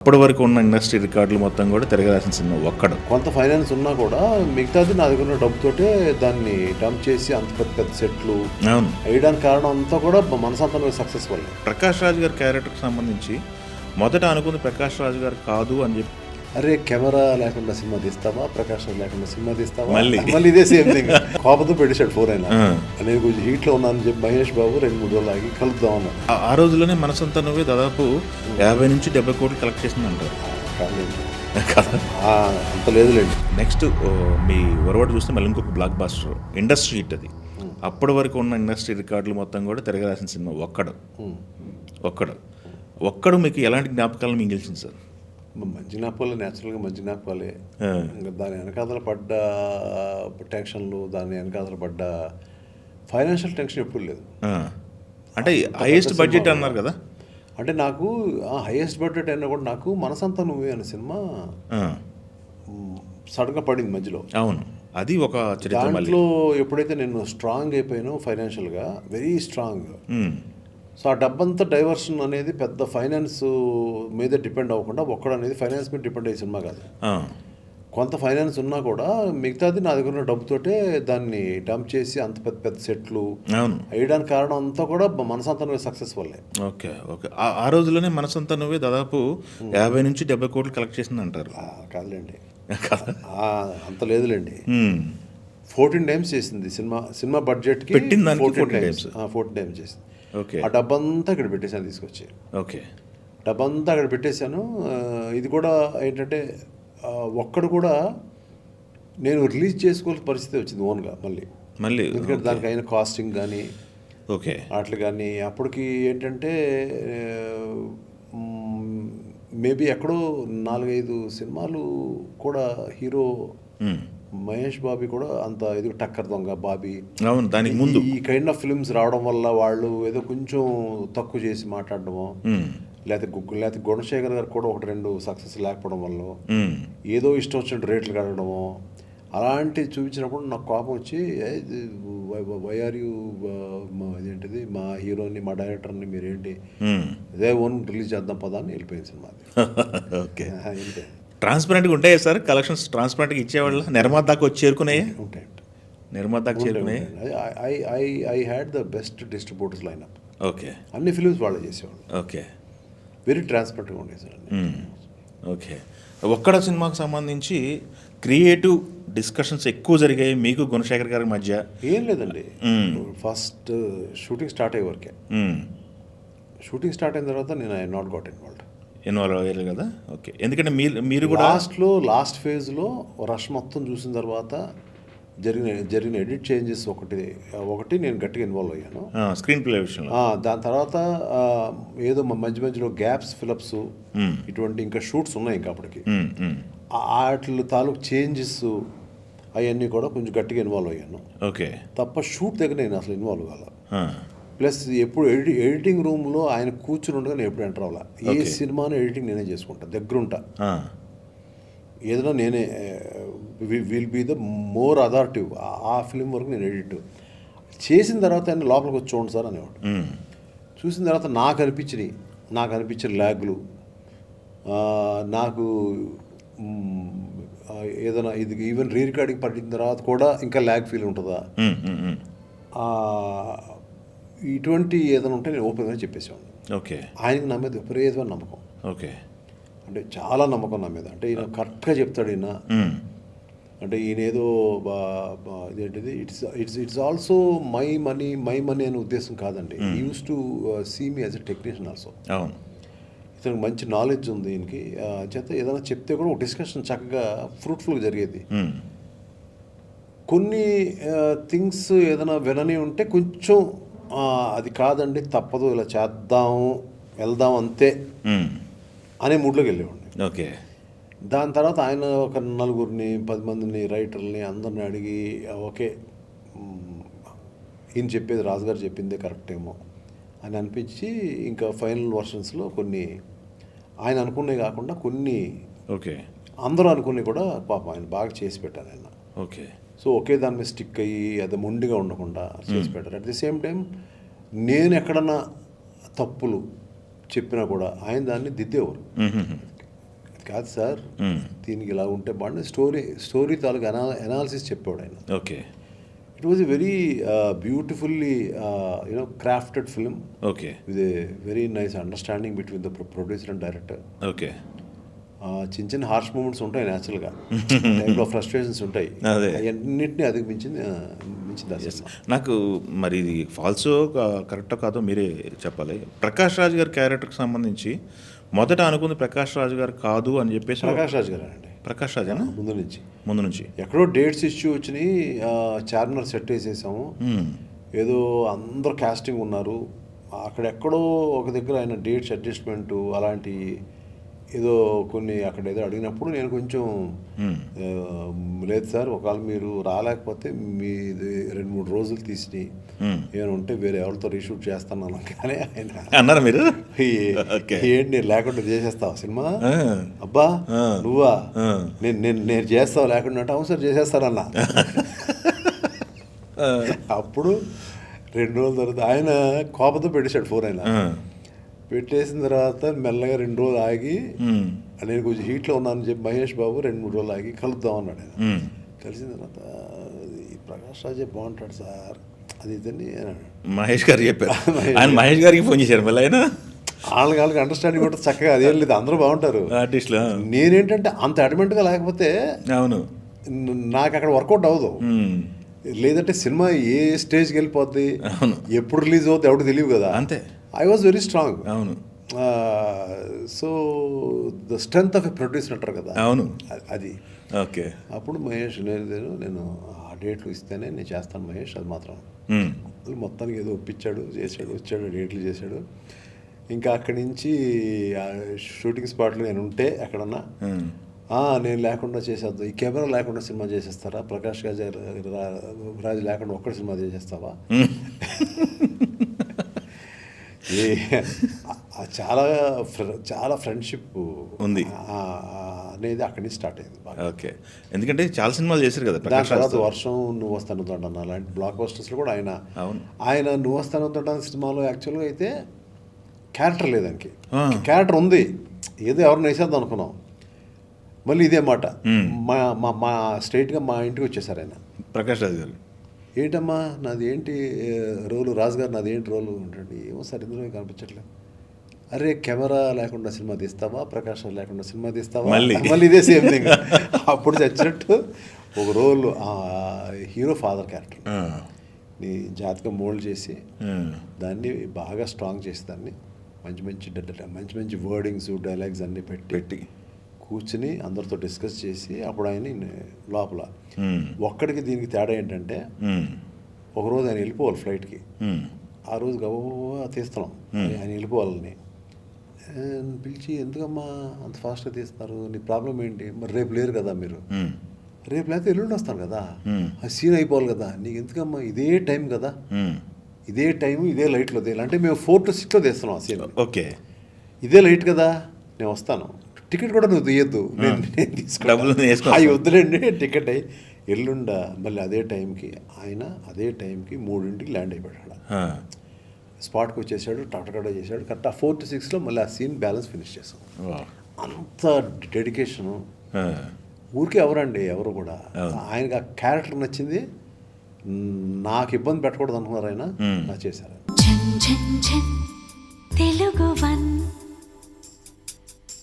అప్పటి వరకు ఉన్న ఇండస్ట్రీ రికార్డులు మొత్తం కూడా తిరగరాసిన సినిమా ఒక్కడు. కొంత ఫైనాన్స్ ఉన్నా కూడా మిగతాది నా దగ్గర ఉన్న డబ్బుతోటే దాన్ని డంప్ చేసి అంత పెద్ద పెద్ద సెట్లు అవును వేయడానికి కారణం అంతా కూడా మనసంతా సక్సెస్ఫుల్. ప్రకాష్ రాజ్ గారి క్యారెక్టర్కి సంబంధించి మొదట అనుకుంది ప్రకాష్ రాజ్ గారు కాదు అని చెప్పి, అరే కెమెరా లేకుండా సినిమా తీస్తావా, ప్రకాష్ రాజ్ లేకుండా సినిమా తీస్తావా, మళ్ళీ ఇదే సేమ్ థింగ్. కోపంతో పెట్టేశాడు 4 అయినా. నేను కొంచెం హీట్లో ఉన్నానని చెప్పి మహేష్ బాబు 2-3 రోజులు ఆగి కలుపుదాం అన్నాను. ఆ రోజుల్లోనే మనసంతా నువ్వే దాదాపు 50 నుంచి 70 కోట్లు కలెక్ట్ చేసింది అంటారు. అంత లేదులేండి. నెక్స్ట్ మీ ఒరవడి చూస్తే మళ్ళీ ఇంకొక బ్లాక్ బాస్టర్ ఇండస్ట్రీ హిట్ అది. అప్పటి వరకు ఉన్న ఇండస్ట్రీ రికార్డులు మొత్తం కూడా తిరగరాసిన సినిమా ఒక్కడు మీకు ఎలాంటి జ్ఞాపకాలను మీకు గెలిచింది సార్? మంచి జ్ఞాపకాలే, న్యాచురల్గా మంచి జ్ఞాపకాలే. ఇంకా దాని వెనకాతల పడ్డ టెన్షన్లు, దాని వెనకాతల పడ్డ ఫైనాన్షియల్ టెన్షన్ ఎప్పుడు లేదు. అంటే హైయెస్ట్ బడ్జెట్ అన్నారు కదా, అంటే నాకు హైయెస్ట్ బడ్జెట్ అయినా కూడా నాకు మనసంతా నువ్వే అనే సినిమా సడన్గా పడింది మధ్యలో. అవును, అది ఒక దాంట్లో ఎప్పుడైతే నేను స్ట్రాంగ్ అయిపోయానో ఫైనాన్షియల్గా, వెరీ స్ట్రాంగ్. సో ఆ డబ్బంతా డైవర్షన్ అనేది పెద్ద ఫైనాన్స్ మీద డిపెండ్ అవ్వకుండా ఒక్కడు అనేది ఫైనాన్స్ మీద డిపెండ్ అయ్యే సినిమా కాదు. కొంత ఫైనాన్స్ ఉన్నా కూడా మిగతాది నా దగ్గర ఉన్న డబ్బుతోటే దాన్ని డంప్ చేసి అంత పెద్ద పెద్ద సెట్లు వేయడానికి కారణం అంతా కూడా మనసంతా నువ్వే సక్సెస్ఫుల్. ఓకే ఓకే ఆ రోజుల్లోనే మనసంతా నువ్వే దాదాపు 50 నుంచి 70 కోట్లు కలెక్ట్ చేసింది అంటారు. కాదులేండి, అంత లేదులేండి. 14 టైమ్స్ చేసింది సినిమా బడ్జెట్కి. 14 టైమ్స్ చేసింది. ఆ డబ్బంతా ఇక్కడ పెట్టేశాను తీసుకొచ్చి. ఓకే, డబ్బంతా అక్కడ పెట్టేశాను. ఇది కూడా ఏంటంటే ఒక్కడు కూడా నేను రిలీజ్ చేసుకోవాల్సిన పరిస్థితి వచ్చింది ఓన్గా మళ్ళీ. ఎందుకంటే దానికి అయిన కాస్టింగ్ కానీ అట్లా కానీ అప్పటికి ఏంటంటే మేబీ ఎక్కడో 4-5 సినిమాలు కూడా హీరో మహేష్ బాబీ కూడా అంత ఎదుగు టక్కర్ దొంగ బాబీ దానికి ముందు ఈ కైండ్ ఆఫ్ ఫిల్మ్స్ రావడం వల్ల వాళ్ళు ఏదో కొంచెం తక్కువ చేసి మాట్లాడడమో, లేకపోతే గుణశేఖర్ గారు కూడా 1-2 సక్సెస్ లేకపోవడం వల్ల ఏదో ఇష్టం వచ్చినట్టు రేట్లు కడగడమో అలాంటివి చూపించినప్పుడు నాకు కోపం వచ్చి, వైఆర్ యూ ఇదేంటిది మా హీరోని మా డైరెక్టర్ని మీరేంటి ఇదే ఓన్ రిలీజ్ చేద్దాం పదా అని వెళ్ళిపోయింది సినిమా. ఓకే, ట్రాన్స్పరెంట్గా ఉంటాయి సార్ కలెక్షన్స్? ట్రాన్స్పరెంట్గా ఇచ్చేవాళ్ళ నిర్మాత దాకా వచ్చి చేరుకున్నాయి? నిర్మాత దాకా చేరుకున్నాయి. I had the best distributors lineup. Okay, అన్ని ఫిల్మ్స్ వాళ్ళు చేసేవాళ్ళు. ఓకే, వెరీ ట్రాన్స్పరెంట్గా ఉండేది సార్. ఓకే, ఒక్కడ సినిమాకి సంబంధించి క్రియేటివ్ డిస్కషన్స్ ఎక్కువ జరిగాయి మీకు గుణశేఖర్ గారి మధ్య? ఏం లేదండి, ఫస్ట్ షూటింగ్ స్టార్ట్ అయ్యే వరకే. షూటింగ్ స్టార్ట్ అయిన తర్వాత నేను ఐ నాట్ గాట్ ఇన్వాల్వ్ అయ్యారు కదా. ఓకే, ఎందుకంటే మీరు కూడా లాస్ట్ ఫేజ్లో రష్ మొత్తం చూసిన తర్వాత జరిగిన ఎడిట్ చేంజెస్ ఒకటి నేను గట్టిగా ఇన్వాల్వ్ అయ్యాను స్క్రీన్ ప్లే విషయంలో. దాని తర్వాత ఏదో మధ్యలో గ్యాప్స్ ఫిలప్స్ ఇటువంటి ఇంకా షూట్స్ ఉన్నాయి ఇంకా అప్పటికి. వాటి తాలూకు చేంజెస్ అవన్నీ కూడా కొంచెం గట్టిగా ఇన్వాల్వ్ అయ్యాను. ఓకే, తప్ప షూట్ దగ్గర నేను అసలు ఇన్వాల్వ్ కాల. ప్లస్ ఎప్పుడు ఎడిటింగ్ రూమ్లో ఆయన కూర్చుని ఉండగా నేను ఎప్పుడు ఎంటర్ అవ్వాలా. ఏ సినిమాను ఎడిటింగ్ నేనే చేసుకుంటాను, దగ్గరుంటా. ఏదైనా నేనే విల్ బీ ద మోర్ అథారిటివ్. ఆ ఫిలిం వరకు నేను ఎడిట్ చేసిన తర్వాత ఆయన లోపలికి వచ్చి చూడండి సార్ అనేవాడు. చూసిన తర్వాత నాకు అనిపించిన ల్యాగ్లు, నాకు ఏదైనా ఇది ఈవెన్ రీ రికార్డింగ్ పట్టిన తర్వాత కూడా ఇంకా ల్యాగ్ ఫీల్ ఉంటుందా, ఇటువంటి ఏదైనా ఉంటే నేను ఓపెన్గా చెప్పేసేవాడిని. ఓకే, ఆయనకి నా మీద విపరీతమైన నమ్మకం. ఓకే, అంటే చాలా నమ్మకం నా మీద. అంటే ఈయన కరెక్ట్గా చెప్తాడు. అంటే ఈయన ఏదో ఇదేంటిది ఇట్స్ ఆల్సో మై మనీ అనే ఉద్దేశం కాదండి. Use to see me as a technician also. ఇతనికి మంచి నాలెడ్జ్ ఉంది ఈయనకి. చేత ఏదైనా చెప్తే కూడా ఒక డిస్కషన్ చక్కగా ఫ్రూట్ఫుల్గా జరిగేది. కొన్ని థింగ్స్ ఏదైనా వినని ఉంటే కొంచెం అది కాదండి తప్పదు, ఇలా వెళ్దాం అంతే అనే మూడ్లోకి వెళ్ళేవాడిని. ఓకే, దాని తర్వాత ఆయన ఒక 4-10 మందిని రైటర్ని అందరిని అడిగి ఓకే ఈయన చెప్పేది రాజుగారు చెప్పిందే కరెక్ట్ ఏమో అని అనిపించి ఇంకా ఫైనల్ వర్షన్స్లో కొన్ని ఆయన అనుకునే కాకుండా కొన్ని అందరూ అనుకుని కూడా పాపం ఆయన బాగా చేసి పెట్టారు ఆయన. ఓకే, సో ఒకే దాని మీద స్టిక్ అయ్యి అది మొండిగా ఉండకుండా చేసి పెట్టారు. అట్ ది సేమ్ టైం నేను ఎక్కడన్నా తప్పులు చెప్పినా కూడా ఆయన దాన్ని దిద్దేవారు. కాదు సార్, దీనికి ఇలా ఉంటే బాగుంది, స్టోరీ తాలూకు అనాలిసిస్ చెప్పాడు ఆయన. Okay. It was a very beautifully crafted film okay. With a very nice understanding between the producer and director. Okay. చిన్న చిన్న హార్ష్ మూమెంట్స్ ఉంటాయి న్యాచురల్గా, టైంలో ఫ్రస్ట్రేషన్స్ ఉంటాయి, అదే అన్నింటినీ అధిగమించింది నాకు. మరి ఇది ఫాల్సో కరెక్టో కాదో మీరే చెప్పాలి. ప్రకాష్ రాజ్ గారి క్యారెక్టర్కి సంబంధించి మొదట అనుకుంది ప్రకాష్ రాజ్ గారు కాదు అని చెప్పేసి. ప్రకాష్ రాజ్ గారు అండి. ప్రకాష్ రాజేనా? ముందు నుంచి ఎక్కడో డేట్స్ ఇష్యూ వచ్చినాయి, చార్మినార్ సెట్ వేసేసాము, ఏదో అందరు కాస్టింగ్ ఉన్నారు, అక్కడెక్కడో ఒక దగ్గర ఆయన డేట్స్ అడ్జస్ట్మెంటు అలాంటి ఏదో కొన్ని అక్కడ ఏదో అడిగినప్పుడు నేను కొంచెం లేదు సార్, ఒకవేళ మీరు రాలేకపోతే మీ 2-3 రోజులు తీసి ఏమైనా ఉంటే వేరే ఎవరితో రీషూట్ చేస్తాను కానీ ఆయన అన్నారు. మీరు ఏంటి నేను లేకుండా చేసేస్తావా సినిమా, అబ్బా నువ్వా, నేను చేస్తావు లేకుండా అంటే, అవును సార్ చేసేస్తానన్నా. అప్పుడు 2 రోజుల తర్వాత ఆయన కోపంతో పెట్టేశాడు ఫోన్. ఆయన పెట్టేసిన తర్వాత మెల్లగా 2 రోజులు ఆగి, నేను కొంచెం హీట్లో ఉన్నానని చెప్పి మహేష్ బాబు 2-3 రోజులు ఆగి కలుద్దాం అన్నాడు. ఆయన కలిసిన తర్వాత ఈ ప్రకాష్ రాజే బాగుంటాడు సార్ అది ఇదని మహేష్ గారు చెప్పారు. ఆయన మహేష్ గారికి ఫోన్ చేశారు మళ్ళీ. ఆయన వాళ్ళకి అండర్స్టాండింగ్ కూడా చక్కగా అదేం లేదు, అందరూ బాగుంటారు ఆర్టిస్టులు. నేనేంటంటే అంత అడ్మెంట్గా లేకపోతే అవును నాకు అక్కడ వర్కౌట్ అవ్వదు. లేదంటే సినిమా ఏ స్టేజ్కి వెళ్ళిపోద్ది, ఎప్పుడు రిలీజ్ అవుతుంది ఎవరికి తెలియదు కదా. అంతే. I was very strong. అవును. So the strength of a producer అంటారు కదా. అవును. అది ఓకే. అప్పుడు మహేష్ నేను ఆ డేట్లు ఇస్తేనే నేను చేస్తాను మహేష్, అది మాత్రం మొత్తానికి ఏదో ఒప్పించాడు, చేశాడు, వచ్చాడు, డేట్లు చేశాడు. ఇంకా అక్కడి నుంచి షూటింగ్ స్పాట్లో నేను ఉంటే ఎక్కడన్నా నేను లేకుండా చేసేద్దాం, ఈ కెమెరా లేకుండా సినిమా చేసేస్తారా, ప్రకాష్ రాజ్ లేకుండా ఒక్కటి సినిమా చేసేస్తావా, చాలా ఫ్రెండ్షిప్ ఉంది అనేది అక్కడి నుంచి స్టార్ట్ అయింది. ఓకే. ఎందుకంటే చాలా సినిమాలు చేశారు కదా. దాని తర్వాత వర్షం, నువ్వు వస్తాను తొండన్న అలాంటి బ్లాక్ బస్టర్స్లో కూడా ఆయన నువ్వు వస్తాను తొండన్న సినిమాలో యాక్చువల్గా అయితే క్యారెక్టర్ లేదు, దానికి క్యారెక్టర్ ఉంది, ఏదో ఎవరిని వేసేద్దాం అనుకున్నాం. మళ్ళీ ఇదే మాట మా స్ట్రైట్గా మా ఇంటికి వచ్చేసారు ఆయన, ప్రకాష్ రాజ్ గారు. ఏంటమ్మా నాది ఏంటి రోలు, రాజు గారు నాది ఏంటి రోలు ఉంటుంది, ఏమో సార్ ఇందులో కనిపించట్లేదు. అరే కెమెరా లేకుండా సినిమా తీస్తావా, ప్రకాష్ లేకుండా సినిమా తీస్తావా, మళ్ళీ ఇదే సేమ్ థింగ్. అప్పుడు చచ్చినట్టు ఒక రోల్ హీరో ఫాదర్ క్యారెక్టర్ నీ జాతకం మోల్డ్ చేసి దాన్ని బాగా స్ట్రాంగ్ చేసి దాన్ని మంచి మంచి వర్డింగ్స్ డైలాగ్స్ అన్నీ పెట్టి కూర్చుని అందరితో డిస్కస్ చేసి అప్పుడు ఆయన లోపల ఒక్కడికి దీనికి తేడా ఏంటంటే, ఒకరోజు ఆయన వెళ్ళిపోవాలి ఫ్లైట్కి, ఆ రోజు గబా తీస్తున్నాం ఆయన వెళ్ళిపోవాలని పిలిచి, ఎందుకమ్మా అంత ఫాస్ట్గా తీస్తున్నారు, నీ ప్రాబ్లం ఏంటి, మరి రేపు లేరు కదా మీరు, రేపు లేకపోతే ఎల్లుండి వస్తాను కదా, ఆ సీన్ అయిపోవాలి కదా, నీకు ఎందుకమ్మా ఇదే టైం కదా, ఇదే టైం ఇదే లైట్లో తీయాలి, అంటే మేము 4 to 6 తీస్తున్నాం ఆ సీన్. ఓకే. ఇదే లైట్ కదా, నేను వస్తాను, టికెట్ కూడా నువ్వు తీయద్దు, నేను తీసుకుంటా, అవి వద్దులేండి టికెట్ అయ్యి ఎల్లుండ. మళ్ళీ అదే టైంకి ఆయన అదే టైంకి 3ంటికి ల్యాండ్ అయిపోయాడు, స్పాట్కి వచ్చేసాడు, టాటా చేశాడు. కరెక్ట్ ఆ 4 to 6లో మళ్ళీ ఆ సీన్ బ్యాలెన్స్ ఫినిష్ చేసాం. అంత డెడికేషను ఊరికే ఎవరు కూడా. ఆయనకి ఆ క్యారెక్టర్ నచ్చింది, నాకు ఇబ్బంది పెట్టకూడదు అనుకున్నారు ఆయన, నా చేశారు. తెలుగు